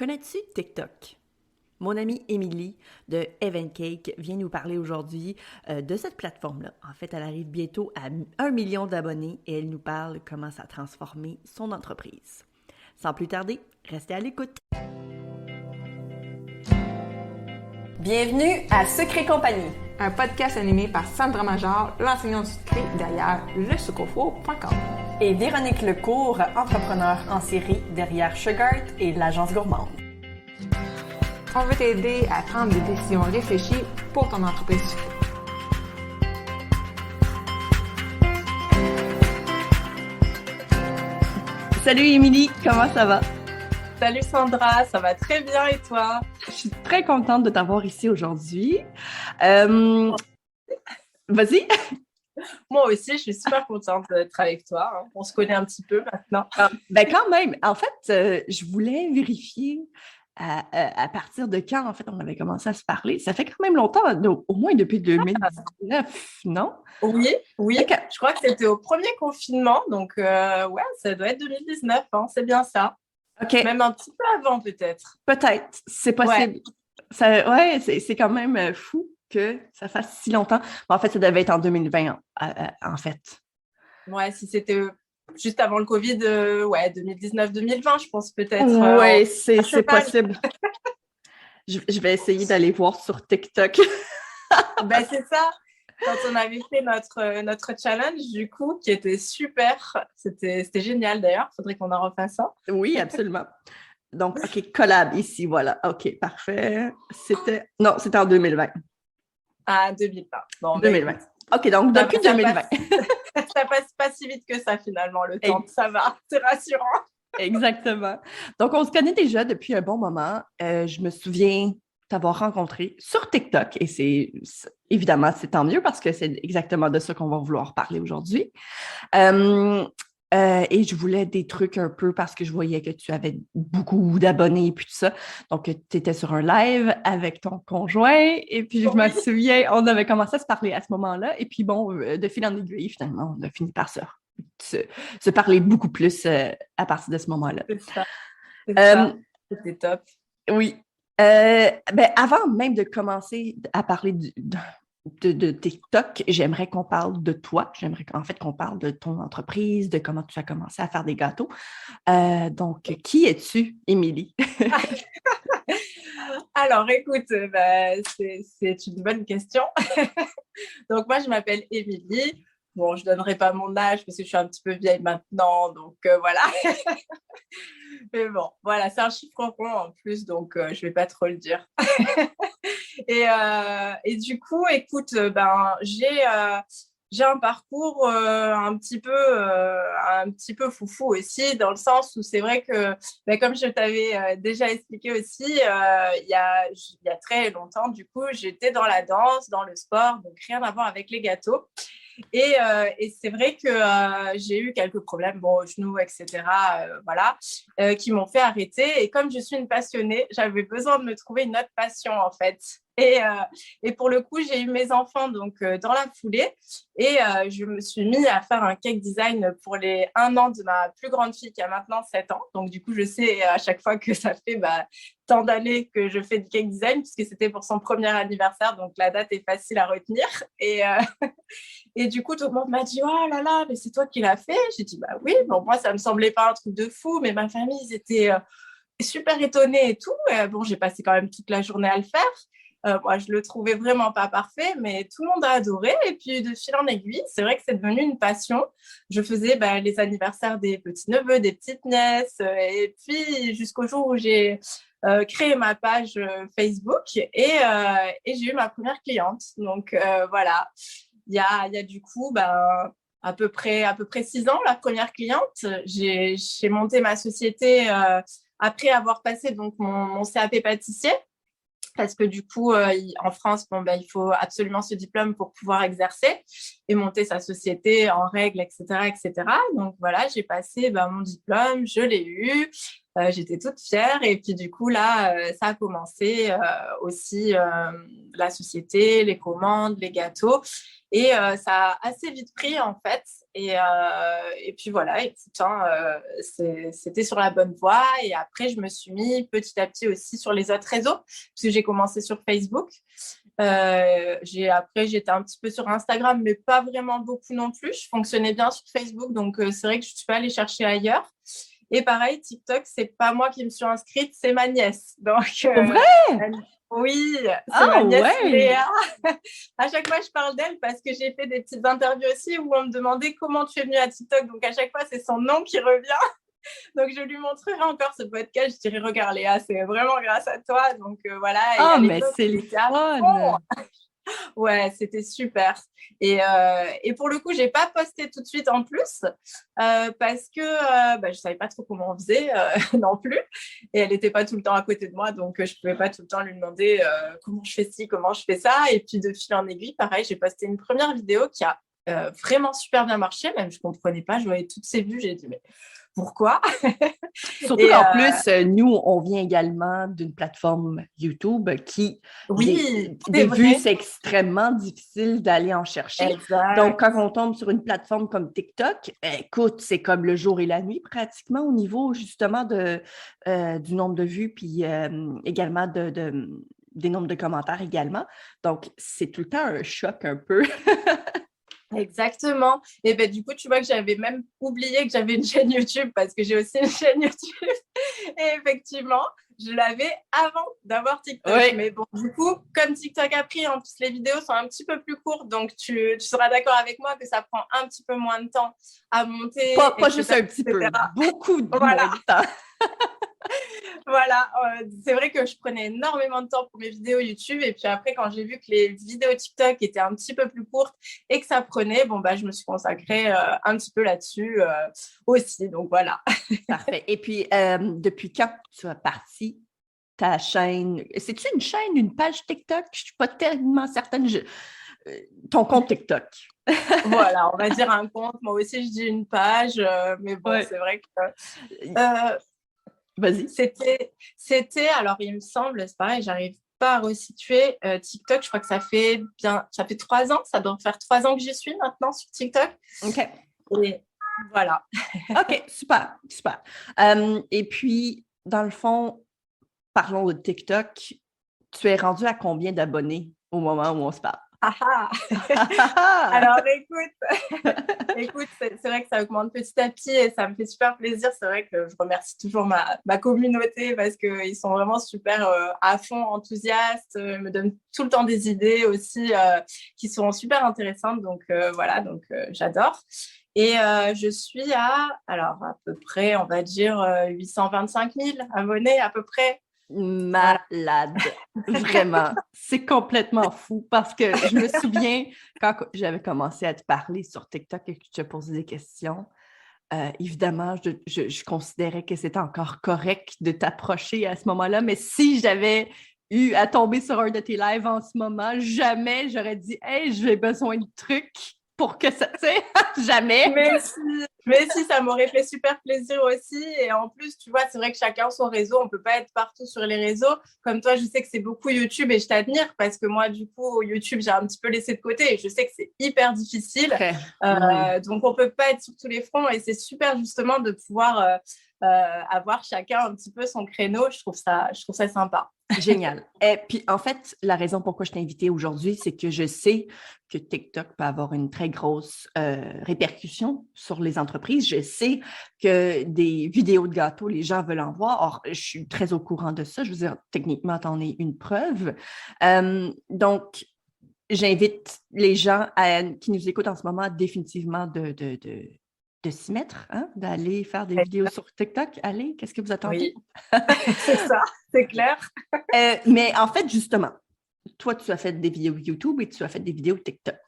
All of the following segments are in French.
Connais-tu TikTok? Mon amie Émilie de Heaven Cake vient nous parler aujourd'hui de cette plateforme-là. En fait, elle arrive bientôt à 1 million d'abonnés et elle nous parle comment ça a transformé son entreprise. Sans plus tarder, restez à l'écoute. Bienvenue à Secret Compagnie, un podcast animé par Sandra Major, l'enseignante du secret derrière lesucofo.com. et Véronique Lecourt, entrepreneur en série derrière Sugart et l'agence gourmande. On veut t'aider à prendre des décisions réfléchies pour ton entreprise. Salut Émilie, comment ça va? Salut Sandra, ça va très bien et toi? Je suis très contente de t'avoir ici aujourd'hui. Vas-y. Moi aussi, je suis super contente d'être avec toi. Hein. On se connaît un petit peu maintenant. Ben quand même, en fait, je voulais vérifier à partir de quand, en fait, on avait commencé à se parler. Ça fait quand même longtemps, au moins depuis 2019, non? Oui, Okay. je crois que c'était au premier confinement, donc ouais, ça doit être 2019, hein, c'est bien ça. OK, Même un petit peu avant peut-être. peut-être, c'est possible. Ouais, c'est quand même fou que ça fasse si longtemps. En fait, ça devait être en 2020, en fait. Ouais, si c'était juste avant le Covid, ouais, 2019-2020, je pense peut-être. Oui, c'est possible. Je vais essayer d'aller voir sur TikTok. Ben, c'est ça. Quand on avait fait notre challenge, du coup, qui était super. C'était génial d'ailleurs. Faudrait qu'on en refasse un. Oui, absolument. Donc, OK, collab ici, voilà. OK, parfait. Non, c'était en 2020. Ah, 2020. Bon, 2020. écoute, OK, donc depuis 2020. ça passe pas si vite que ça finalement, le temps. Ça va, c'est rassurant. Exactement. Donc, on se connaît déjà depuis un bon moment. Je me souviens t'avoir rencontré sur TikTok et évidemment, c'est tant mieux parce que c'est exactement de ça qu'on va vouloir parler aujourd'hui. Et je voulais des trucs un peu parce que je voyais que tu avais beaucoup d'abonnés et puis tout ça. Donc, tu étais sur un live avec ton conjoint et puis je me souviens, on avait commencé à se parler à ce moment-là. Et puis bon, de fil en aiguille, finalement, on a fini par se parler beaucoup plus à partir de ce moment-là. C'est ça. C'était top. Oui. Ben, avant même de commencer à parler de TikTok, j'aimerais qu'on parle de toi. J'aimerais en fait qu'on parle de ton entreprise, de comment tu as commencé à faire des gâteaux. Donc, qui es-tu, Émilie? Alors, écoute, c'est une bonne question. Donc, moi, je m'appelle Émilie. Bon, je ne donnerai pas mon âge parce que je suis un petit peu vieille maintenant. Donc, voilà. Mais bon, voilà, c'est un chiffre rond en plus, donc je ne vais pas trop le dire. Et du coup, écoute, j'ai un parcours un petit peu foufou aussi, dans le sens où c'est vrai que, comme je t'avais déjà expliqué aussi, il y a très longtemps, du coup, j'étais dans la danse, dans le sport, donc rien à voir avec les gâteaux. Et c'est vrai que j'ai eu quelques problèmes, bon, au genou, etc., voilà, qui m'ont fait arrêter. Et comme je suis une passionnée, j'avais besoin de me trouver une autre passion, en fait. Et pour le coup, j'ai eu mes enfants donc dans la foulée et je me suis mis à faire un cake design pour les 1 an de ma plus grande fille qui a maintenant 7 ans. Donc du coup, je sais à chaque fois que ça fait tant d'années que je fais du cake design puisque c'était pour son premier anniversaire. Donc la date est facile à retenir. Et du coup, tout le monde m'a dit « Oh là là, mais c'est toi qui l'as fait ?» J'ai dit « Bah oui, bon, moi, ça ne me semblait pas un truc de fou, mais ma famille, ils étaient super étonnés et tout. » Bon, j'ai passé quand même toute la journée à le faire. Moi, je le trouvais vraiment pas parfait, mais tout le monde a adoré. Et puis, de fil en aiguille, c'est vrai que c'est devenu une passion. Je faisais les anniversaires des petits-neveux, des petites-nièces. Et puis, jusqu'au jour où j'ai créé ma page Facebook et j'ai eu ma première cliente. Donc, voilà. Il y a du coup à peu près 6 ans, la première cliente. J'ai monté ma société après avoir passé donc mon CAP pâtissier. Parce que du coup, en France, il faut absolument ce diplôme pour pouvoir exercer et monter sa société en règle, etc., etc. Donc voilà, j'ai passé mon diplôme, je l'ai eu, j'étais toute fière. Et puis du coup, là, ça a commencé aussi la société, les commandes, les gâteaux. Et ça a assez vite pris, en fait. Et puis voilà, écoute, hein, c'était sur la bonne voie. Et après, je me suis mis petit à petit aussi sur les autres réseaux, parce que j'ai commencé sur Facebook. Après, j'étais un petit peu sur Instagram, mais pas vraiment beaucoup non plus. Je fonctionnais bien sur Facebook, donc c'est vrai que je ne suis pas allée chercher ailleurs. Et pareil, TikTok, c'est pas moi qui me suis inscrite, c'est ma nièce. Donc, Pour vrai? oui, c'est Ah ma nièce ouais! Léa. À chaque fois, je parle d'elle parce que j'ai fait des petites interviews aussi où on me demandait comment tu es venue à TikTok. Donc, à chaque fois, c'est son nom qui revient. Donc, je lui montrerai encore ce podcast. Je dirais, regarde Léa, c'est vraiment grâce à toi. Donc, voilà. Et Ah, à mais l'époque, c'est il le était à fun! fond. Ouais, c'était super. Et pour le coup, j'ai pas posté tout de suite en plus parce que je savais pas trop comment on faisait non plus. Et elle n'était pas tout le temps à côté de moi, donc je pouvais pas tout le temps lui demander comment je fais ci, comment je fais ça. Et puis de fil en aiguille, pareil, j'ai posté une première vidéo qui a vraiment super bien marché. Même je comprenais pas, je voyais toutes ces vues, j'ai dit mais pourquoi? Surtout Et qu'en plus, nous, on vient également d'une plateforme YouTube qui, oui, c'est des vues, vrai. c'est extrêmement difficile d'aller en chercher. Donc, Exact. quand on tombe sur une plateforme comme TikTok, écoute, c'est comme le jour et la nuit pratiquement au niveau justement du nombre de vues, puis également des nombres de commentaires également. Donc, c'est tout le temps un choc un peu. Exactement. Et ben du coup, tu vois que j'avais même oublié que j'avais une chaîne YouTube parce que j'ai aussi une chaîne YouTube. Et effectivement, je l'avais avant d'avoir TikTok. Oui. Mais bon, du coup, comme TikTok a pris, en plus les vidéos sont un petit peu plus courtes, donc tu seras d'accord avec moi que ça prend un petit peu moins de temps à monter, Pas juste etc., un petit peu, etc. beaucoup moins Voilà. de temps. Voilà, c'est vrai que je prenais énormément de temps pour mes vidéos YouTube et puis après quand j'ai vu que les vidéos TikTok étaient un petit peu plus courtes et que ça prenait, bon bah je me suis consacrée un petit peu là-dessus aussi, donc voilà. Parfait. Et puis, depuis quand tu as parti ta chaîne? C'est-tu une chaîne, une page TikTok? Je ne suis pas tellement certaine. Ton compte TikTok. Voilà, on va dire un compte. Moi aussi, je dis une page, mais bon, Ouais. c'est vrai que Vas-y. c'était, alors il me semble, c'est pareil, j'arrive pas à resituer TikTok. Je crois que ça fait 3 ans, ça doit faire 3 ans que j'y suis maintenant sur TikTok. OK. Et voilà. OK, super, super. Et puis, dans le fond, parlons de TikTok. Tu es rendu à combien d'abonnés au moment où on se parle? Ah ah! Alors écoute, c'est vrai que ça augmente petit à petit et ça me fait super plaisir. C'est vrai que je remercie toujours ma communauté parce qu'ils sont vraiment super à fond, enthousiastes, me donnent tout le temps des idées aussi qui sont super intéressantes. Donc voilà, donc j'adore. Et je suis alors à peu près, on va dire 825 000 abonnés à peu près. Malade, vraiment. C'est complètement fou parce que je me souviens quand j'avais commencé à te parler sur TikTok et que tu te posais des questions, évidemment, je considérais que c'était encore correct de t'approcher à ce moment-là, mais si j'avais eu à tomber sur un de tes lives en ce moment, jamais j'aurais dit « Hey, j'ai besoin de trucs pour que ça... » Tu sais, jamais. Mais si, ça m'aurait fait super plaisir aussi. Et en plus, tu vois, c'est vrai que chacun son réseau. On ne peut pas être partout sur les réseaux. Comme toi, je sais que c'est beaucoup YouTube et je t'admire parce que moi, du coup, YouTube, j'ai un petit peu laissé de côté et je sais que c'est hyper difficile. Donc, on ne peut pas être sur tous les fronts et c'est super justement de pouvoir avoir chacun un petit peu son créneau. Je trouve ça sympa. Génial. Et puis, en fait, la raison pourquoi je t'ai invitée aujourd'hui, c'est que je sais que TikTok peut avoir une très grosse répercussion sur les entreprises. Je sais que des vidéos de gâteaux, les gens veulent en voir. Or, je suis très au courant de ça. Je veux dire, techniquement, t'en es une preuve. Donc, j'invite les gens qui nous écoutent en ce moment définitivement de s'y mettre, hein, d'aller faire des vidéos sur TikTok. Allez, qu'est-ce que vous attendez? Oui, c'est ça, c'est clair. Mais en fait, justement, toi, tu as fait des vidéos YouTube et tu as fait des vidéos TikTok.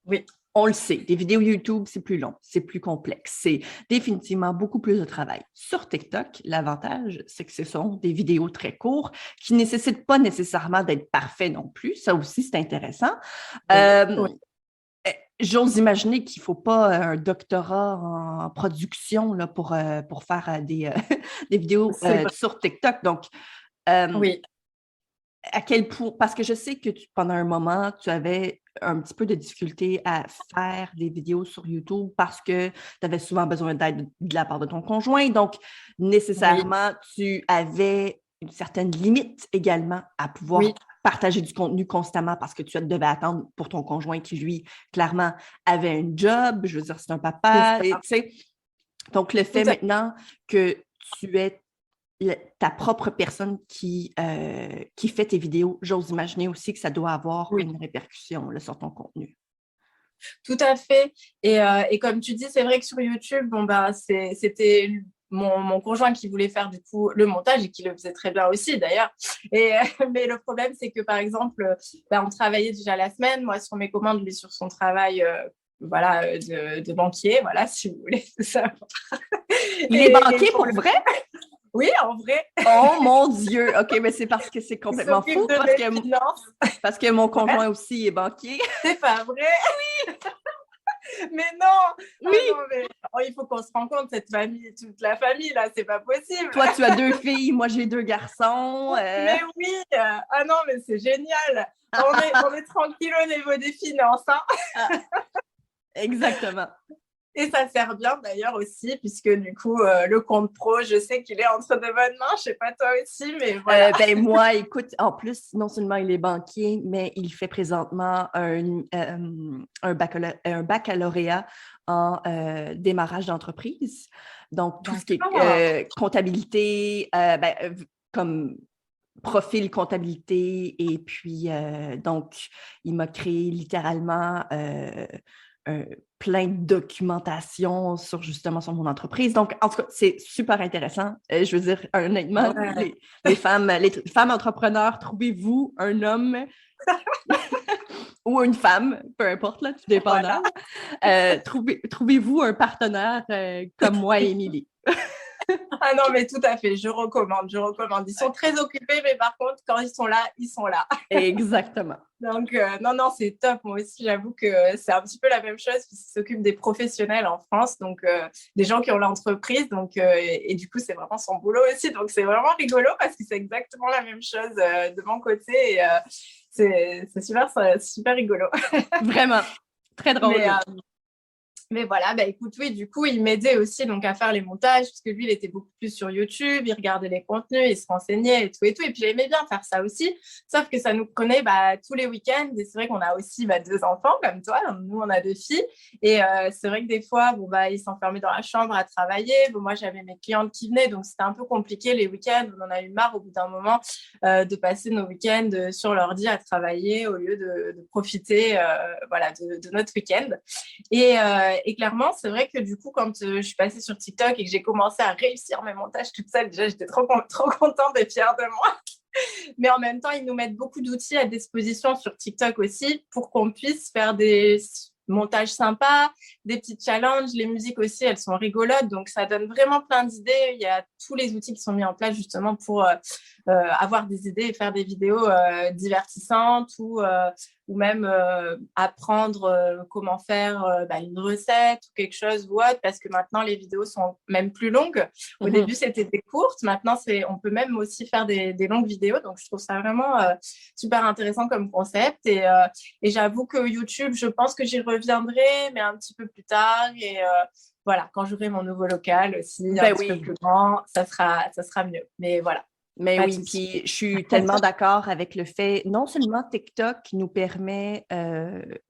Oui. On le sait, des vidéos YouTube, c'est plus long, c'est plus complexe, c'est définitivement beaucoup plus de travail. Sur TikTok, l'avantage, c'est que ce sont des vidéos très courtes qui ne nécessitent pas nécessairement d'être parfaits non plus. Ça aussi, c'est intéressant. Oui. J'ose imaginer qu'il ne faut pas un doctorat en production là, pour faire des vidéos sur TikTok. Donc, oui. à quel point, parce que je sais que pendant un moment, tu avais un petit peu de difficulté à faire des vidéos sur YouTube parce que tu avais souvent besoin d'aide de la part de ton conjoint. Donc, Oui, nécessairement, tu avais une certaine limite également à pouvoir oui, partager du contenu constamment parce que tu devais attendre pour ton conjoint qui, lui, clairement, avait un job. Je veux dire, c'est un c'est papa. Et, ça. tu sais, donc, le Tout fait à maintenant que tu es ta propre personne qui fait tes vidéos, j'ose imaginer aussi que ça doit avoir oui, une répercussion là, sur ton contenu. tout à fait. Et comme tu dis, c'est vrai que sur YouTube, bon, bah, c'était mon conjoint qui voulait faire du coup le montage et qui le faisait très bien aussi d'ailleurs. Mais le problème, c'est que par exemple, bah, on travaillait déjà la semaine, moi sur mes commandes, lui sur son travail. Voilà, de banquier, voilà, si vous voulez, tout ça. Il est Et banquier pour pour vrai? Oui, en vrai, Oh mon Dieu! OK, mais c'est parce que c'est il complètement s'occupe fou, de mes finances. parce que mon Ouais, conjoint aussi est banquier. c'est pas vrai. Mais non, oh non, Oui! mais oh, il faut qu'on se rende compte, cette famille, toute la famille, là, c'est pas possible. Toi, tu as 2 filles, moi, j'ai 2 garçons. Mais oui, ah non, mais c'est génial. On est tranquille au niveau des finances, hein. Exactement. Et ça sert bien d'ailleurs aussi, puisque du coup, le compte pro, je sais qu'il est entre de bonnes mains. Je sais pas toi aussi, mais voilà. Ben moi, écoute, en plus, non seulement il est banquier, mais il fait présentement un baccalauréat en démarrage d'entreprise. Donc, tout ce qui D'accord. est comptabilité, comme profil comptabilité, et puis, donc, il m'a créé littéralement un- plein de documentation sur mon entreprise. Donc, en tout cas, c'est super intéressant. Je veux dire, honnêtement, Ouais. les femmes entrepreneurs, trouvez-vous un homme ou une femme, peu importe, là, tout dépendant. Voilà. Trouvez-vous un partenaire comme moi et Émilie. Ah non, mais tout à fait, je recommande, je recommande. Ils sont très occupés, mais par contre, quand ils sont là, ils sont là. Exactement. Donc, non, non, c'est top. Moi aussi, j'avoue que c'est un petit peu la même chose puisqu'ils s'occupent des professionnels en France, donc des gens qui ont l'entreprise. Donc, et du coup, c'est vraiment son boulot aussi. Donc, c'est vraiment rigolo parce que c'est exactement la même chose de mon côté. Et, c'est super, super rigolo. Vraiment. Très Mais, drôle. mais voilà, bah écoute, oui, du coup, il m'aidait aussi donc à faire les montages, parce que lui, il était beaucoup plus sur YouTube, il regardait les contenus, il se renseignait et tout et tout. Et puis, j'aimais bien faire ça aussi, sauf que ça nous prenait bah, tous les week-ends. Et c'est vrai qu'on a aussi bah, 2 enfants comme toi, nous, on a 2 filles. Et c'est vrai que des fois, bon, bah, ils s'enfermaient dans la chambre à travailler. Bon, moi, j'avais mes clientes qui venaient, donc c'était un peu compliqué les week-ends. On en a eu marre au bout d'un moment de passer nos week-ends sur l'ordi à travailler au lieu de profiter voilà, de notre week-end. Et clairement, c'est vrai que du coup, quand je suis passée sur TikTok et que j'ai commencé à réussir mes montages toute seule, déjà, j'étais trop contente et fière de moi. Mais en même temps, ils nous mettent beaucoup d'outils à disposition sur TikTok aussi pour qu'on puisse faire des montages sympas, des petits challenges. Les musiques aussi, elles sont rigolotes. Donc, ça donne vraiment plein d'idées. Il y a tous les outils qui sont mis en place justement pour avoir des idées et faire des vidéos divertissantes ou même apprendre comment faire bah, une recette ou quelque chose ou autre, parce que maintenant les vidéos sont même plus longues. Au début, c'était des courtes, maintenant on peut même aussi faire des longues vidéos, donc je trouve ça vraiment super intéressant comme concept. Et j'avoue que YouTube, je pense que j'y reviendrai, mais un petit peu plus tard. Et voilà, quand j'aurai mon nouveau local aussi, un Ben petit peu oui. plus grand, ça sera mieux. Mais voilà, Mais pas de oui, souci. puis je suis tellement d'accord avec le fait, non seulement TikTok nous permet,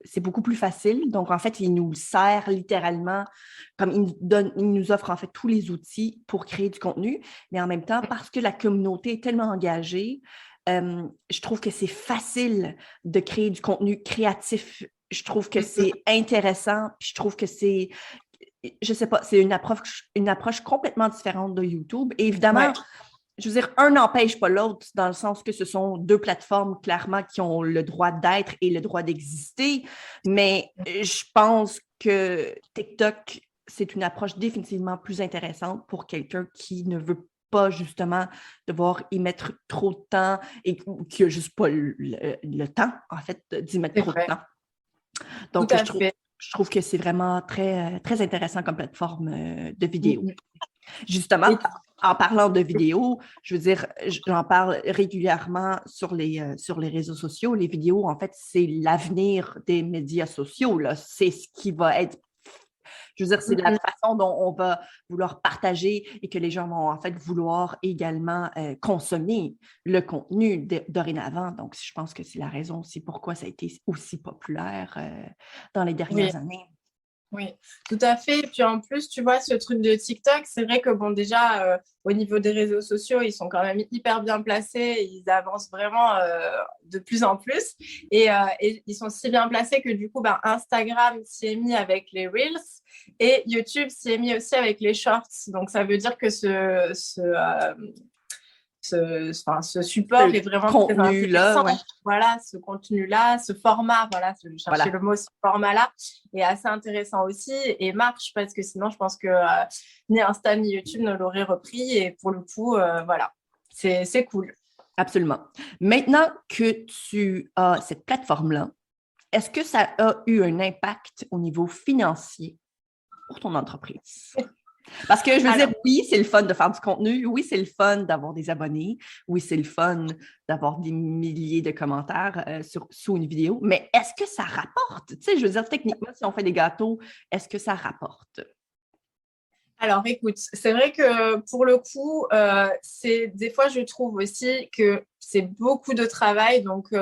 c'est beaucoup plus facile, donc en fait, il nous sert littéralement, comme il nous offre en fait tous les outils pour créer du contenu, mais en même temps, parce que la communauté est tellement engagée, je trouve que c'est facile de créer du contenu créatif. Je trouve que c'est intéressant, puis je trouve que c'est, je sais pas, c'est une approche complètement différente de YouTube. Et évidemment, Ouais. je veux dire, un n'empêche pas l'autre, dans le sens que ce sont 2 plateformes clairement qui ont le droit d'être et le droit d'exister. Mais je pense que TikTok, c'est une approche définitivement plus intéressante pour quelqu'un qui ne veut pas justement devoir y mettre trop de temps et qui n'a juste pas le temps, en fait, d'y mettre C'est trop de vrai, temps. tout Donc, à fait. Je trouve que c'est vraiment très, très intéressant comme plateforme de vidéo. Mhm. Justement, en parlant de vidéos, je veux dire, j'en parle régulièrement sur les réseaux sociaux. Les vidéos, en fait, c'est l'avenir des médias sociaux, là. C'est ce qui va être, je veux dire, c'est la façon dont on va vouloir partager et que les gens vont, en fait, vouloir également consommer le contenu dorénavant. Donc, je pense que c'est la raison aussi pourquoi ça a été aussi populaire dans les Oui. dernières années. Oui, tout à fait. Et puis en plus, tu vois, ce truc de TikTok, c'est vrai que bon, déjà, au niveau des réseaux sociaux, ils sont quand même hyper bien placés. Ils avancent vraiment de plus en plus. Et ils sont si bien placés que du coup, ben, Instagram s'y est mis avec les Reels et YouTube s'y est mis aussi avec les Shorts. Donc ça veut dire que ce support est vraiment très intéressant. Ouais. Voilà, ce contenu-là, ce format, voilà, je cherchais le mot, ce format-là est assez intéressant aussi et marche parce que sinon, je pense que ni Insta ni YouTube ne l'auraient repris et pour le coup, voilà, c'est cool. Absolument. Maintenant que tu as cette plateforme-là, est-ce que ça a eu un impact au niveau financier pour ton entreprise? Parce que je veux dire, oui, c'est le fun de faire du contenu, oui, c'est le fun d'avoir des abonnés, oui, c'est le fun d'avoir des milliers de commentaires sous une vidéo, mais est-ce que ça rapporte? Tu sais, je veux dire, techniquement, si on fait des gâteaux, est-ce que ça rapporte? Alors, écoute, c'est vrai que pour le coup, c'est des fois, je trouve aussi que c'est beaucoup de travail. Donc,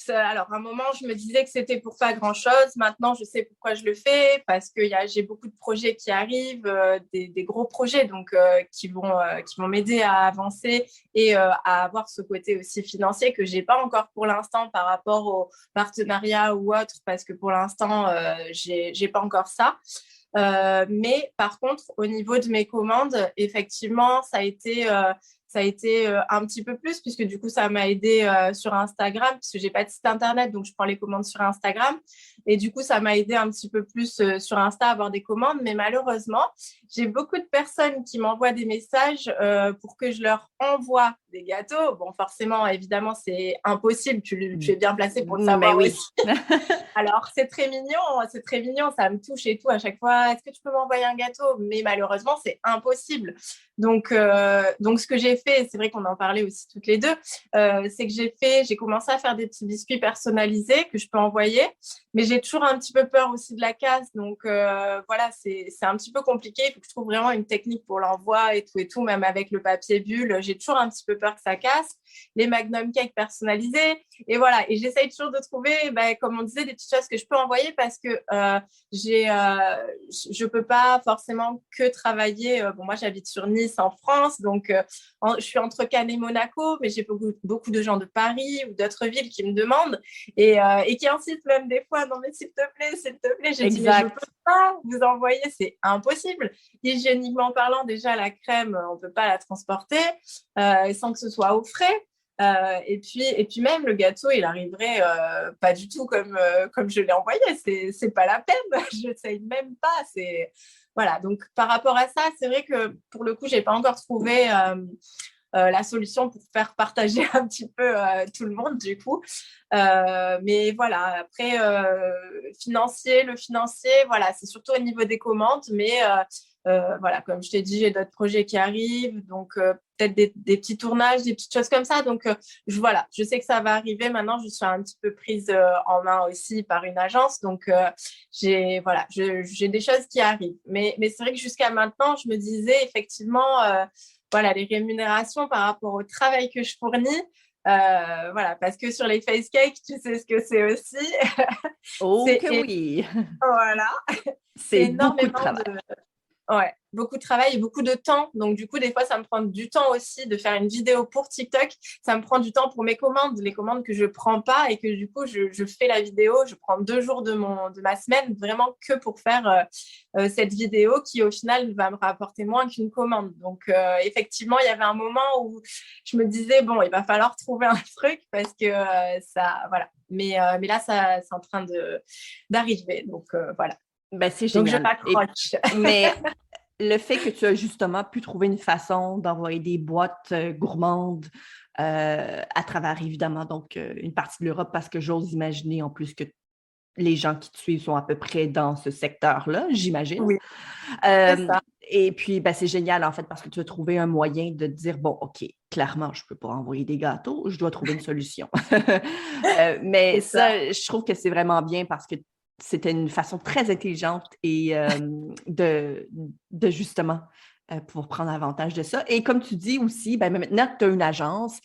alors, à un moment, je me disais que c'était pour pas grand-chose. Maintenant, je sais pourquoi je le fais parce que j'ai beaucoup de projets qui arrivent, des gros projets donc, qui vont m'aider à avancer et à avoir ce côté aussi financier que j'ai pas encore pour l'instant par rapport au partenariat ou autre parce que pour l'instant, j'ai pas encore ça. Mais par contre, au niveau de mes commandes, effectivement, ça a été un petit peu plus puisque du coup, ça m'a aidé sur Instagram puisque j'ai pas de site internet, donc je prends les commandes sur Instagram. Et du coup, ça m'a aidé un petit peu plus sur Insta à avoir des commandes. Mais malheureusement, j'ai beaucoup de personnes qui m'envoient des messages pour que je leur envoie des gâteaux. Bon, forcément, évidemment, c'est impossible. Tu es bien placé pour le savoir oui. aussi. Alors, c'est très mignon, ça me touche et tout à chaque fois. Est-ce que tu peux m'envoyer un gâteau? Mais malheureusement, c'est impossible. Donc, ce que j'ai fait, c'est vrai qu'on en parlait aussi toutes les deux, c'est que j'ai commencé à faire des petits biscuits personnalisés que je peux envoyer, mais j'ai toujours un petit peu peur aussi de la casse. Donc, voilà, c'est un petit peu compliqué. Il faut que je trouve vraiment une technique pour l'envoi et tout, même avec le papier bulle. J'ai toujours un petit peu peur que ça casse. Les Magnum Cake personnalisés. Et voilà, et j'essaye toujours de trouver, comme on disait, des petites choses que je peux envoyer parce que je peux pas forcément que travailler. Bon, moi, j'habite sur Nice en France, donc je suis entre Cannes et Monaco, mais j'ai beaucoup de gens de Paris ou d'autres villes qui me demandent et qui insistent même des fois, non mais s'il te plaît, j'ai dit, mais je peux pas vous envoyer, c'est impossible. Hygiéniquement parlant, déjà, la crème, on peut pas la transporter sans que ce soit au frais. Et puis même le gâteau, il arriverait pas du tout comme je l'ai envoyé. C'est pas la peine. Je n'essaye même pas. Voilà. Donc par rapport à ça, c'est vrai que pour le coup, j'ai pas encore trouvé la solution pour faire partager un petit peu tout le monde du coup. Mais voilà. Après le financier, voilà, c'est surtout au niveau des commandes, mais voilà, comme je t'ai dit, j'ai d'autres projets qui arrivent, donc peut-être des petits tournages, des petites choses comme ça. Donc voilà, je sais que ça va arriver. Maintenant, je suis un petit peu prise en main aussi par une agence, donc j'ai des choses qui arrivent. Mais c'est vrai que jusqu'à maintenant, je me disais effectivement, voilà, les rémunérations par rapport au travail que je fournis. Voilà, parce que sur les face cakes, tu sais ce que c'est aussi. Oh que oui! Voilà. C'est beaucoup de travail. Ouais, beaucoup de travail et beaucoup de temps. Donc, du coup, des fois, ça me prend du temps aussi de faire une vidéo pour TikTok. Ça me prend du temps pour mes commandes, les commandes que je prends pas et que du coup, je fais la vidéo. Je prends 2 jours de ma semaine vraiment que pour faire cette vidéo qui, au final, va me rapporter moins qu'une commande. Donc, effectivement, il y avait un moment où je me disais, bon, il va falloir trouver un truc parce que ça, voilà. Mais là, c'est en train d'arriver. Donc, voilà. Ben, c'est génial. Donc, je m'accroche. Mais le fait que tu as justement pu trouver une façon d'envoyer des boîtes gourmandes à travers, évidemment, donc une partie de l'Europe, parce que j'ose imaginer en plus que les gens qui te suivent sont à peu près dans ce secteur-là, j'imagine. Oui, c'est ça. Et puis, ben, c'est génial, en fait, parce que tu as trouvé un moyen de te dire, bon, OK, clairement, je ne peux pas envoyer des gâteaux, je dois trouver une solution. Mais ça, je trouve que c'est vraiment bien parce que c'était une façon très intelligente et de justement pouvoir prendre avantage de ça. Et comme tu dis aussi, ben, maintenant que tu as une agence,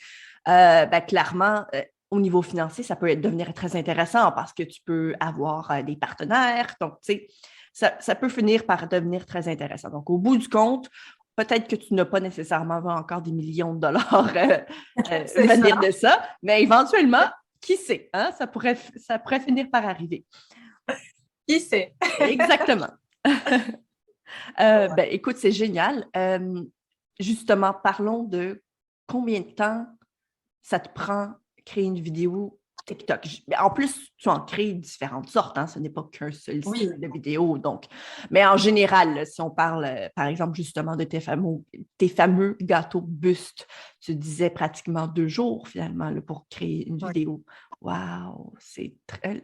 ben, clairement, au niveau financier, ça peut devenir très intéressant parce que tu peux avoir des partenaires. Donc, tu sais, ça peut finir par devenir très intéressant. Donc, au bout du compte, peut-être que tu n'as pas nécessairement encore des millions de dollars venir de ça, mais éventuellement, qui sait, hein, ça pourrait finir par arriver. Qui sait? Exactement. Ben, écoute, c'est génial. Justement, parlons de combien de temps ça te prend créer une vidéo TikTok. En plus, tu en crées différentes sortes, hein? Ce n'est pas qu'un seul style de vidéo. Donc. Mais en général, là, si on parle, par exemple, justement de tes fameux gâteaux bustes, tu disais pratiquement 2 jours, finalement, là, pour créer une vidéo. Wow, c'est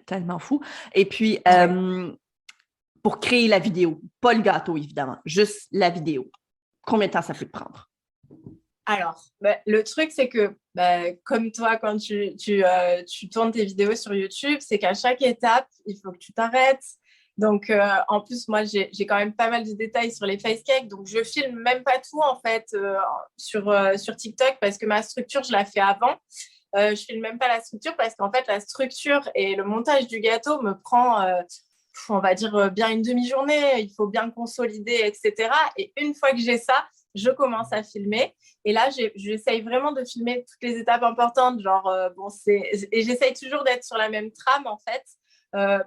tellement fou. Et puis, pour créer la vidéo, pas le gâteau, évidemment, juste la vidéo, combien de temps ça peut te prendre? Alors, le truc, c'est que comme toi, quand tu tournes tes vidéos sur YouTube, c'est qu'à chaque étape, il faut que tu t'arrêtes. Donc, en plus, moi, j'ai quand même pas mal de détails sur les face cakes. Donc, je filme même pas tout, en fait, sur TikTok parce que ma structure, je la fais avant. Je filme même pas la structure parce qu'en fait, la structure et le montage du gâteau me prend, on va dire, bien une demi-journée. Il faut bien consolider, etc. Et une fois que j'ai ça, je commence à filmer. Et là, j'essaye vraiment de filmer toutes les étapes importantes. Genre, et j'essaye toujours d'être sur la même trame, en fait,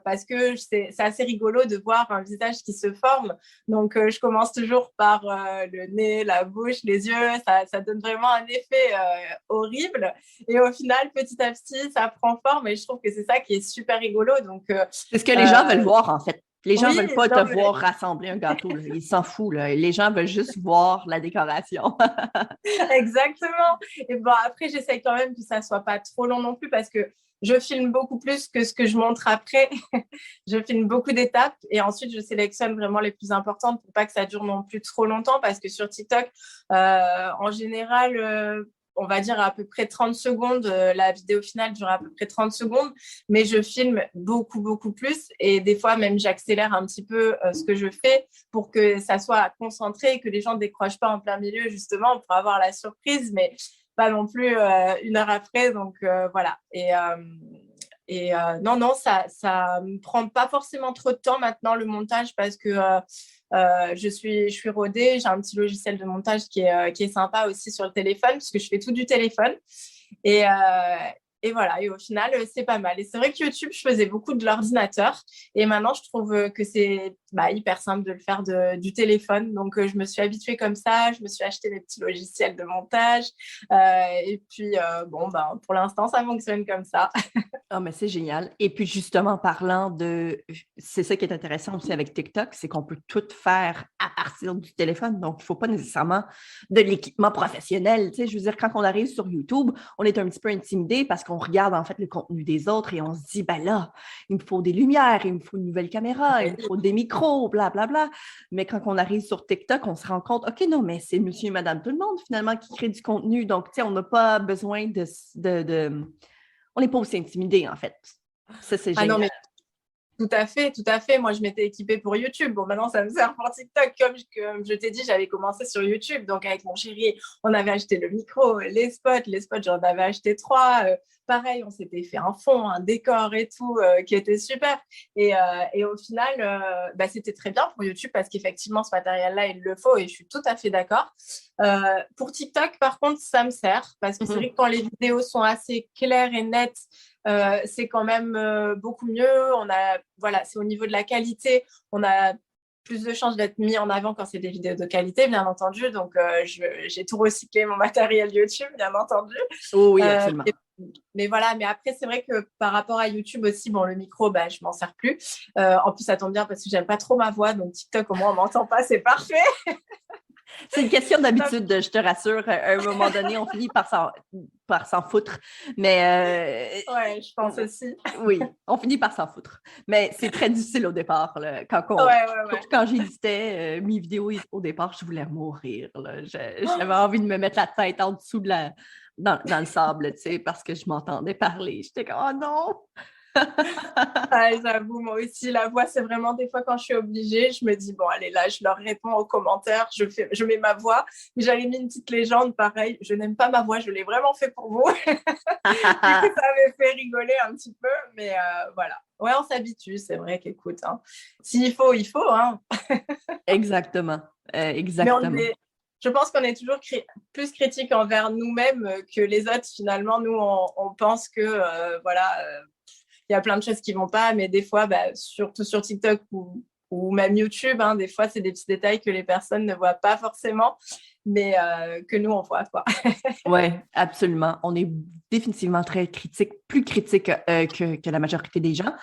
parce que c'est assez rigolo de voir un visage qui se forme. Donc, je commence toujours par le nez, la bouche, les yeux. Ça donne vraiment un effet horrible. Et au final, petit à petit, ça prend forme. Et je trouve que c'est ça qui est super rigolo. Donc, c'est ce que les gens veulent voir, en fait. Les gens ne veulent pas te voir rassembler un gâteau. Là. Ils s'en foutent. Là. Les gens veulent juste voir la décoration. Exactement. Et bon, après, j'essaye quand même que ça ne soit pas trop long non plus parce que je filme beaucoup plus que ce que je montre après. Je filme beaucoup d'étapes et ensuite, je sélectionne vraiment les plus importantes pour pas que ça dure non plus trop longtemps parce que sur TikTok, en général, on va dire à peu près 30 secondes. La vidéo finale dure à peu près 30 secondes, mais je filme beaucoup, beaucoup plus. Et des fois, même, j'accélère un petit peu ce que je fais pour que ça soit concentré et que les gens ne décrochent pas en plein milieu, justement, pour avoir la surprise, mais pas non plus 1 heure après. Donc, voilà. Non, ça me prend pas forcément trop de temps maintenant, le montage, parce que je suis rodée. J'ai un petit logiciel de montage qui est sympa aussi sur le téléphone, parce que je fais tout du téléphone. Et, et voilà, et au final, c'est pas mal. Et c'est vrai que YouTube, je faisais beaucoup de l'ordinateur. Et maintenant, je trouve que c'est hyper simple de le faire du téléphone. Donc, je me suis habituée comme ça. Je me suis acheté mes petits logiciels de montage. Et puis, pour l'instant, ça fonctionne comme ça. Ah, mais c'est génial. Et puis, justement, parlant de... C'est ça qui est intéressant aussi avec TikTok, c'est qu'on peut tout faire à partir du téléphone. Donc, il ne faut pas nécessairement de l'équipement professionnel. Tu sais, je veux dire, quand on arrive sur YouTube, on est un petit peu intimidé parce qu'on regarde, en fait, le contenu des autres et on se dit, ben là, il me faut des lumières, il me faut une nouvelle caméra, il me faut des micros, blablabla. Mais quand on arrive sur TikTok, on se rend compte, OK, non, mais c'est monsieur et madame tout le monde, finalement, qui crée du contenu. Donc, tu sais, on n'a pas besoin on n'est pas aussi intimidé, en fait. Ça, c'est génial. Ah non, mais tout à fait, tout à fait. Moi, je m'étais équipée pour YouTube. Bon, maintenant, ça me sert pour TikTok. Comme je t'ai dit, j'avais commencé sur YouTube. Donc, avec mon chéri, on avait acheté le micro, les spots. Les spots, j'en avais acheté 3. Pareil, on s'était fait un fond, un décor et tout, qui était super. Et au final, c'était très bien pour YouTube parce qu'effectivement, ce matériel-là, il le faut et je suis tout à fait d'accord. Pour TikTok, par contre, ça me sert parce que c'est vrai que quand les vidéos sont assez claires et nettes, c'est quand même beaucoup mieux. C'est au niveau de la qualité, on a plus de chances d'être mis en avant quand c'est des vidéos de qualité, bien entendu. Donc, j'ai tout recyclé mon matériel YouTube, bien entendu. Oh oui, absolument. Mais voilà, mais après, c'est vrai que par rapport à YouTube aussi, le micro, je m'en sers plus. En plus, ça tombe bien parce que j'aime pas trop ma voix, donc TikTok, au moins, on m'entend pas, c'est parfait. C'est une question d'habitude, je te rassure. À un moment donné, on finit par s'en foutre. Mais Ouais, je pense aussi. oui, on finit par s'en foutre. Mais c'est très difficile au départ. Là, Ouais. surtout quand j'éditais mes vidéos au départ, je voulais mourir. Là. J'avais envie de me mettre la tête en dessous dans le sable, tu sais, parce que je m'entendais parler. J'étais comme, oh non! Ouais, j'avoue, moi aussi, la voix, c'est vraiment des fois quand je suis obligée, je me dis, bon, allez, là, je leur réponds aux commentaires, je mets ma voix. Mais j'avais mis une petite légende, pareil, je n'aime pas ma voix, je l'ai vraiment fait pour vous. Du coup, ça m'avait fait rigoler un petit peu, mais voilà. Ouais, on s'habitue, c'est vrai qu'écoute, hein, s'il faut, il faut. Hein. Exactement. Mais je pense qu'on est toujours plus critique envers nous-mêmes que les autres. Finalement, nous, on pense que, voilà, il y a plein de choses qui vont pas, mais des fois, surtout sur TikTok ou même YouTube, hein, des fois, c'est des petits détails que les personnes ne voient pas forcément, mais que nous, on voit, quoi. Oui, absolument. On est définitivement très critique, plus critique que la majorité des gens.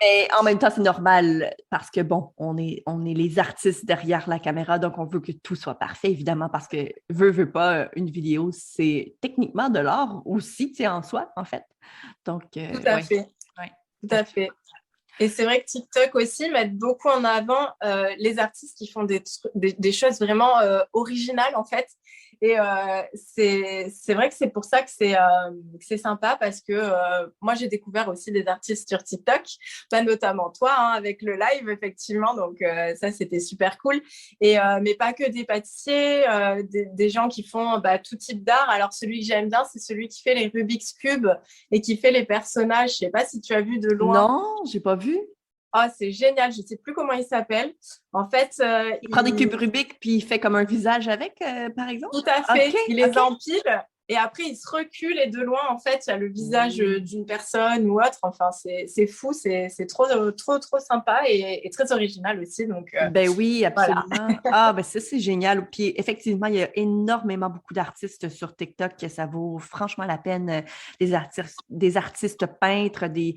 Mais en même temps, c'est normal parce que, bon, on est les artistes derrière la caméra, donc on veut que tout soit parfait, évidemment, parce que veut pas, une vidéo, c'est techniquement de l'art aussi, tu sais, en soi, en fait. Donc, Tout à fait. Ouais. Tout à fait. Et c'est vrai que TikTok aussi met beaucoup en avant les artistes qui font des choses vraiment originales, en fait. Et c'est vrai que c'est pour ça que c'est sympa parce que moi, j'ai découvert aussi des artistes sur TikTok, notamment toi, hein, avec le live, effectivement. Donc, ça, c'était super cool. Mais pas que des pâtissiers, des gens qui font tout type d'art. Alors, celui que j'aime bien, c'est celui qui fait les Rubik's Cube et qui fait les personnages. Je sais pas si tu as vu de loin. Non, j'ai pas vu. Oh, c'est génial, je ne sais plus comment il s'appelle. En fait, il prend des cubes Rubik puis il fait comme un visage avec, par exemple? Tout à fait. Okay, Il les empile et après, il se recule et de loin, en fait, il y a le visage d'une personne ou autre. Enfin, c'est fou, c'est trop, trop, trop sympa et très original aussi. Donc, ben oui, absolument. Voilà. Ah, ben ça, c'est génial. Puis effectivement, il y a énormément beaucoup d'artistes sur TikTok que ça vaut franchement la peine. Des artistes peintres, des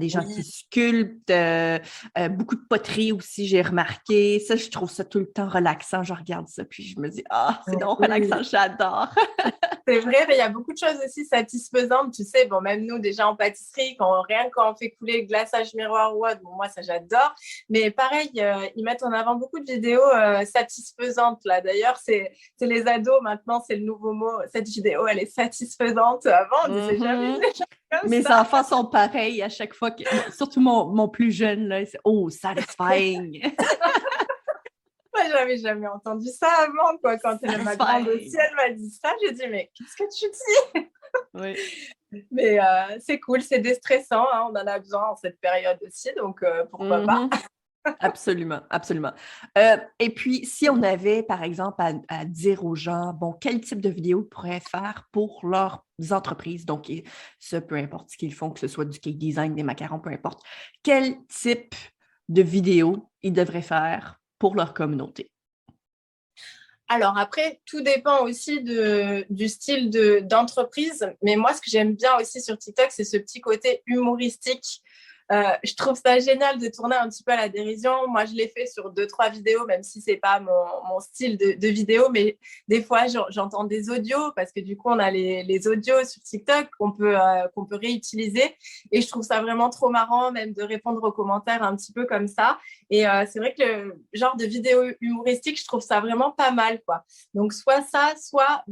gens qui sculptent, beaucoup de poterie aussi, j'ai remarqué. Ça, je trouve ça tout le temps relaxant. Je regarde ça, puis je me dis, c'est donc relaxant, j'adore. C'est vrai, mais il y a beaucoup de choses aussi satisfaisantes. Tu sais, bon, même nous, déjà en pâtisserie, rien que quand on fait couler le glaçage miroir ou autre, bon, moi, ça, j'adore. Mais pareil, ils mettent en avant beaucoup de vidéos satisfaisantes, là. D'ailleurs, c'est les ados, maintenant, c'est le nouveau mot. Cette vidéo, elle est satisfaisante. Avant, on disait jamais comme Mes ça. enfants sont pareils à chaque fois, surtout mon plus jeune, là, c'est « Oh, satisfying! » Moi, j'avais jamais entendu ça avant, quoi. Quand ma grande aussi, elle m'a dit ça, j'ai dit, mais qu'est-ce que tu dis? Oui. Mais c'est cool, c'est déstressant, hein, on en a besoin en cette période aussi, donc pourquoi pas? Absolument, absolument. Et puis, si on avait, par exemple, à dire aux gens, bon, quel type de vidéo ils pourraient faire pour leurs entreprises, donc ça, peu importe ce qu'ils font, que ce soit du cake design, des macarons, peu importe, quel type de vidéo ils devraient faire pour leur communauté? Alors après, tout dépend aussi du style d'entreprise. Mais moi, ce que j'aime bien aussi sur TikTok, c'est ce petit côté humoristique. Je trouve ça génial de tourner un petit peu à la dérision. Moi, je l'ai fait sur 2-3 vidéos, même si c'est pas mon style de vidéo. Mais des fois, j'entends des audios parce que du coup, on a les audios sur TikTok qu'on peut réutiliser. Et je trouve ça vraiment trop marrant, même de répondre aux commentaires un petit peu comme ça. Et c'est vrai que le genre de vidéo humoristique, je trouve ça vraiment pas mal, quoi. Donc, soit ça, soit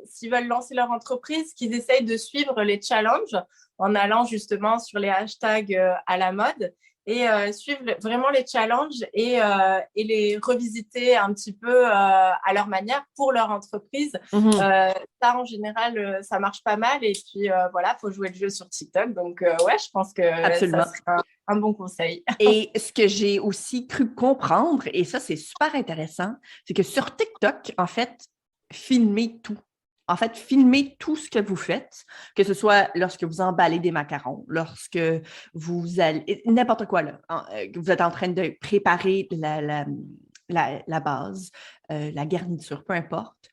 s'ils veulent lancer leur entreprise, qu'ils essayent de suivre les challenges en allant justement sur les hashtags à la mode et suivre vraiment les challenges et les revisiter un petit peu à leur manière pour leur entreprise. Ça, en général, ça marche pas mal. Et puis, voilà, il faut jouer le jeu sur TikTok. Donc, ouais, je pense que Absolument. ça serait un bon conseil. Et ce que j'ai aussi cru comprendre, et ça, c'est super intéressant, c'est que sur TikTok, en fait, filmez tout. En fait, filmez tout ce que vous faites, que ce soit lorsque vous emballez des macarons, lorsque vous allez, n'importe quoi, là, que vous êtes en train de préparer la base, la garniture, peu importe.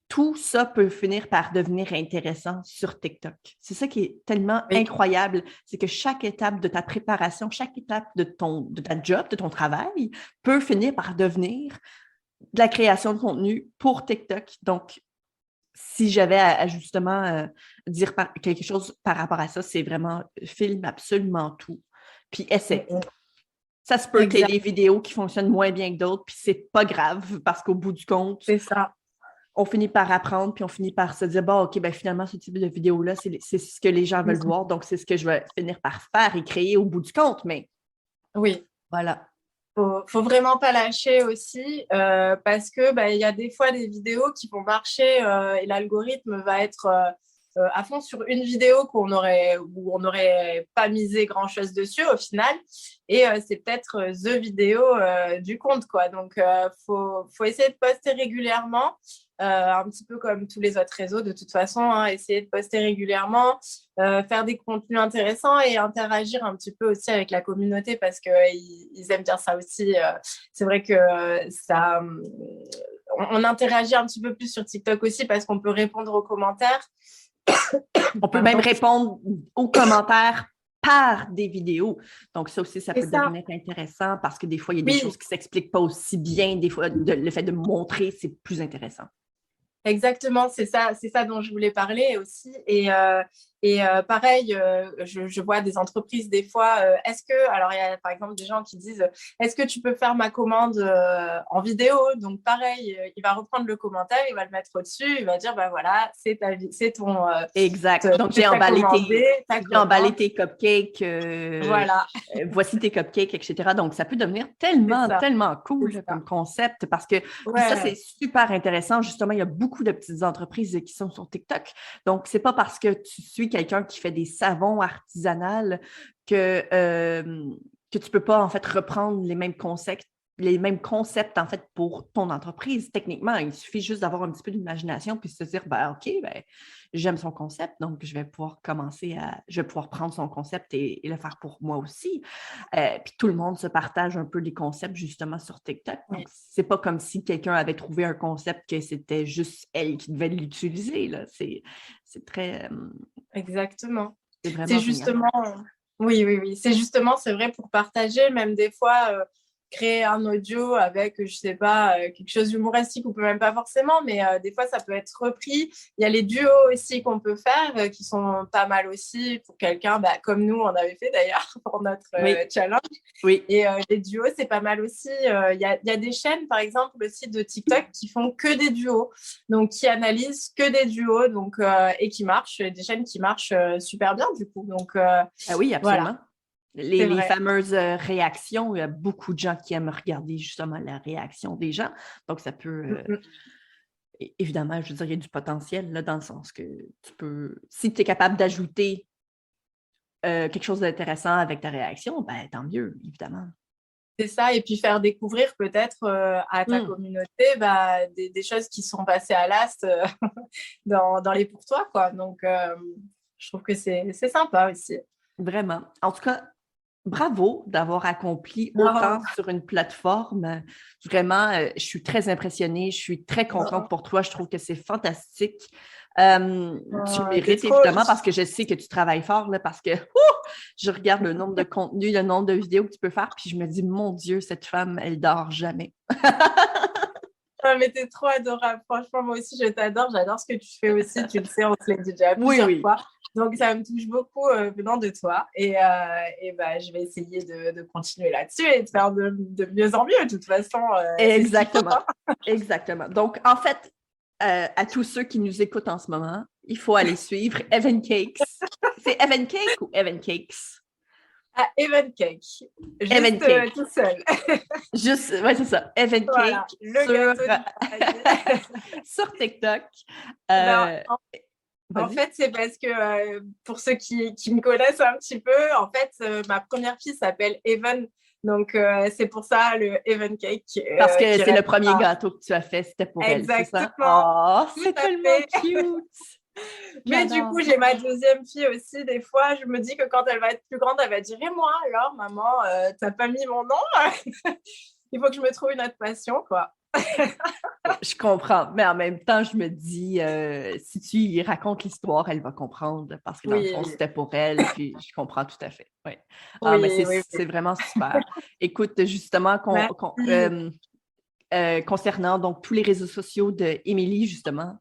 Tout ça peut finir par devenir intéressant sur TikTok. C'est ça qui est tellement incroyable, c'est que chaque étape de ta préparation, chaque étape de ta job, de ton travail, peut finir par devenir de la création de contenu pour TikTok. Donc, si j'avais à justement dire quelque chose par rapport à ça, c'est vraiment filme absolument tout, puis essaie. Ça se peut qu'il y ait des vidéos qui fonctionnent moins bien que d'autres, puis c'est pas grave, parce qu'au bout du compte, C'est ça. on finit par apprendre, puis on finit par se dire, bon, OK, ben finalement, ce type de vidéo-là, c'est ce que les gens veulent voir, donc c'est ce que je vais finir par faire et créer au bout du compte, mais Oui. voilà. Faut vraiment pas lâcher aussi parce que il y a des fois des vidéos qui vont marcher et l'algorithme va être à fond sur une vidéo où on n'aurait pas misé grand chose dessus au final et c'est peut-être the vidéo du compte quoi. Donc faut essayer de poster régulièrement un petit peu comme tous les autres réseaux de toute façon, hein, essayer de poster régulièrement, faire des contenus intéressants et interagir un petit peu aussi avec la communauté parce qu'ils aiment bien ça aussi. C'est vrai que ça, on interagit un petit peu plus sur TikTok aussi parce qu'on peut répondre aux commentaires. On peut même répondre aux commentaires par des vidéos. Donc, ça aussi, ça peut devenir intéressant parce que des fois, il y a des choses qui ne s'expliquent pas aussi bien. Des fois, le fait de montrer, c'est plus intéressant. Exactement, c'est ça dont je voulais parler aussi. Et pareil, je vois des entreprises des fois, alors il y a par exemple des gens qui disent, est-ce que tu peux faire ma commande en vidéo? Donc pareil, il va reprendre le commentaire, il va le mettre au-dessus, il va dire, voilà, c'est ton... exact. Donc j'ai emballé tes cupcakes. Voilà. Voici tes cupcakes, etc. Donc ça peut devenir tellement cool comme concept parce que ça, c'est super intéressant. Justement, il y a beaucoup de petites entreprises qui sont sur TikTok. Donc, c'est pas parce que tu suis quelqu'un qui fait des savons artisanales que tu peux pas, en fait, reprendre les mêmes concepts en fait pour ton entreprise. Techniquement, il suffit juste d'avoir un petit peu d'imagination puis se dire OK, j'aime son concept, donc je vais pouvoir prendre son concept et le faire pour moi aussi. Puis tout le monde se partage un peu les concepts justement sur TikTok. Donc, c'est pas comme si quelqu'un avait trouvé un concept que c'était juste elle qui devait l'utiliser. Là. C'est très... Exactement. C'est vraiment c'est justement... Oui. C'est vrai pour partager, même des fois... créer un audio avec, je sais pas, quelque chose d'humoristique ou peut même pas forcément, mais des fois, ça peut être repris. Il y a les duos aussi qu'on peut faire qui sont pas mal aussi pour quelqu'un comme nous, on avait fait d'ailleurs pour notre challenge. Oui. Et les duos, c'est pas mal aussi. Il y a des chaînes, par exemple, le site de TikTok qui font que des duos, donc qui analysent que des duos donc, et qui marchent, des chaînes qui marchent super bien du coup. Donc, oui, absolument. Voilà. Les fameuses réactions, il y a beaucoup de gens qui aiment regarder justement la réaction des gens. Donc, ça peut... évidemment, je veux dire, il y a du potentiel là, dans le sens que tu peux... Si tu es capable d'ajouter quelque chose d'intéressant avec ta réaction, tant mieux, évidemment. C'est ça, et puis faire découvrir peut-être à ta communauté des choses qui sont passées à l'ast dans les pour toi, quoi. Donc, je trouve que c'est sympa aussi. Vraiment. En tout cas, bravo d'avoir accompli autant sur une plateforme. Vraiment, je suis très impressionnée. Je suis très contente pour toi. Je trouve que c'est fantastique. Tu mérites évidemment parce que je sais que tu travailles fort, là, parce que je regarde le nombre de contenus, le nombre de vidéos que tu peux faire, puis je me dis, mon Dieu, cette femme, elle dort jamais. Mais t'es trop adorable. Franchement, moi aussi, je t'adore. J'adore ce que tu fais aussi. Tu le sais, on se l'a dit déjà plusieurs fois. Donc, ça me touche beaucoup venant de toi. Et je vais essayer de continuer là-dessus et de faire de mieux en mieux, de toute façon. Exactement. Exactement. Donc, en fait, à tous ceux qui nous écoutent en ce moment, il faut aller suivre Evan Cakes. C'est Evan Cake ou Evan Cakes? Evan Cake. Juste tout seul. Juste, c'est ça. Evan Cake sur TikTok. En fait, c'est parce que pour ceux qui me connaissent un petit peu, en fait, ma première fille s'appelle Evan. Donc, c'est pour ça le Evan Cake. Parce que c'est le premier gâteau que tu as fait, c'était pour elle, c'est ça? Oh, c'est tellement cute! Mais du coup, j'ai ma deuxième fille aussi. Des fois, je me dis que quand elle va être plus grande, elle va dire « Et moi, alors, maman, t'as pas mis mon nom ?» Il faut que je me trouve une autre passion, quoi. Je comprends, mais en même temps, je me dis, si tu y racontes l'histoire, elle va comprendre, parce que dans le fond, c'était pour elle, puis je comprends tout à fait. Mais c'est vraiment super. Écoute, justement, concernant donc tous les réseaux sociaux d'Émilie, justement,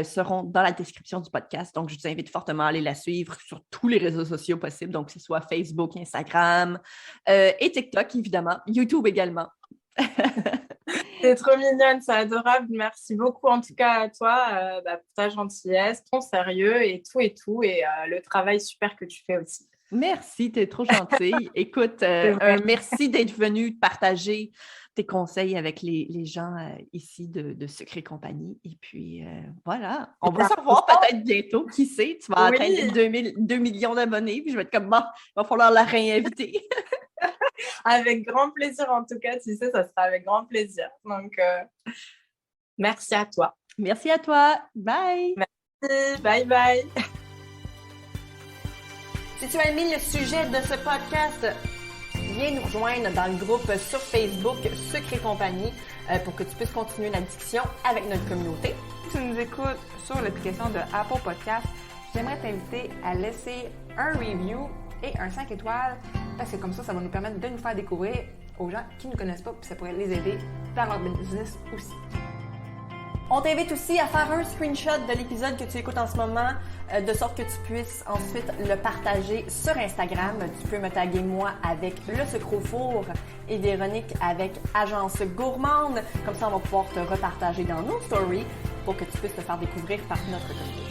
seront dans la description du podcast. Donc, je vous invite fortement à aller la suivre sur tous les réseaux sociaux possibles, donc que ce soit Facebook, Instagram et TikTok, évidemment, YouTube également. C'est trop mignonne, c'est adorable. Merci beaucoup en tout cas à toi pour ta gentillesse, ton sérieux et tout, et le travail super que tu fais aussi. Merci, t'es trop gentille. Écoute, merci d'être venue partager tes conseils avec les gens ici de Sucre & Compagnie. Et puis, voilà, on va se revoir peut-être bientôt. Qui sait, tu vas atteindre 2 millions d'abonnés, puis je vais être comme, bon, il va falloir la réinviter. Avec grand plaisir, en tout cas, tu sais, ça sera avec grand plaisir. Donc, merci à toi. Merci à toi. Bye. Merci. Bye bye. Si tu as aimé le sujet de ce podcast, viens nous rejoindre dans le groupe sur Facebook Sucre & Compagnie pour que tu puisses continuer la discussion avec notre communauté. Si tu nous écoutes sur l'application de Apple Podcast, j'aimerais t'inviter à laisser un review et un 5 étoiles parce que comme ça va nous permettre de nous faire découvrir aux gens qui ne nous connaissent pas puis ça pourrait les aider dans leur business aussi. On t'invite aussi à faire un screenshot de l'épisode que tu écoutes en ce moment, de sorte que tu puisses ensuite le partager sur Instagram. Tu peux me taguer moi avec Le Sucre au Four et Véronique avec Agence Gourmande. Comme ça, on va pouvoir te repartager dans nos stories pour que tu puisses te faire découvrir par notre communauté.